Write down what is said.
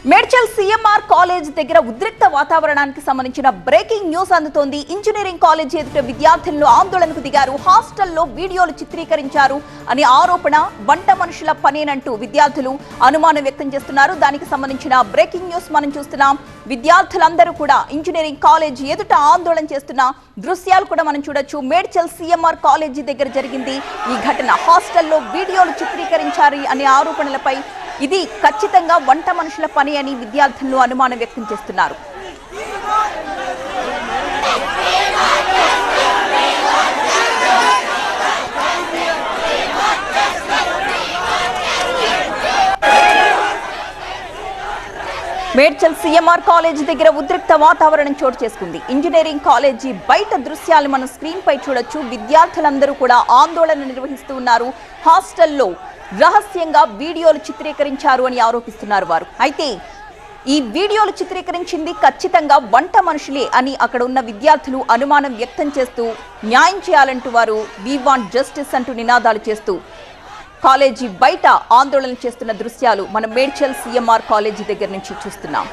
Medchal CMR college దగ్గర ఉద్రిక్త వాతావరణానికి సంబంధించిన బ్రేకింగ్ న్యూస్ అందుతోంది. ఇంజనీరింగ్ కాలేజ్ ఎదుట విద్యార్థులను ఆందోళనకు దిగారు. హాస్టల్లో వీడియోలు చిత్రీకరించారు అని ఆరోపణ. వంట మనుషుల పనేనంటూ విద్యార్థులు అనుమానం వ్యక్తం చేస్తున్నారు. దానికి సంబంధించిన బ్రేకింగ్ న్యూస్ మనం చూస్తున్నాం. విద్యార్థులందరూ కూడా ఇంజనీరింగ్ కాలేజ్ ఎదుట ఆందోళన చేస్తున్న దృశ్యాలు కూడా మనం చూడొచ్చు. మేడ్చల్ సిఎంఆర్ కాలేజీ దగ్గర జరిగింది ఈ ఘటన. హాస్టల్లో వీడియోలు చిత్రీకరించారు అనే ఆరోపణలపై ఇది ఖచ్చితంగా వంట మనుషుల పని అని విద్యార్థులు అనుమానం వ్యక్తం చేస్తున్నారు. మేడ్చల్ సిఎంఆర్ కాలేజీ దగ్గర ఉద్రిక్త వాతావరణం చోటు చేసుకుంది. ఇంజనీరింగ్ కాలేజీ బయట దృశ్యాలు మనం స్క్రీన్ పై చూడొచ్చు. విద్యార్థులందరూ కూడా ఆందోళన నిర్వహిస్తూ ఉన్నారు. హాస్టల్లో రహస్యంగా వీడియోలు చిత్రీకరించారు అని ఆరోపిస్తున్నారు వారు. అయితే ఈ వీడియోలు చిత్రీకరించింది ఖచ్చితంగా వంట మనుషులే అని అక్కడ ఉన్న విద్యార్థులు అనుమానం వ్యక్తం చేస్తూ న్యాయం చేయాలంటూ వారు వి వాంట్ జస్టిస్ అంటూ నినాదాలు చేస్తూ కాలేజీ బయట ఆందోళన చేస్తున్న దృశ్యాలు మనం మేడ్చల్ సిఎంఆర్ కాలేజీ దగ్గర నుంచి చూస్తున్నాం.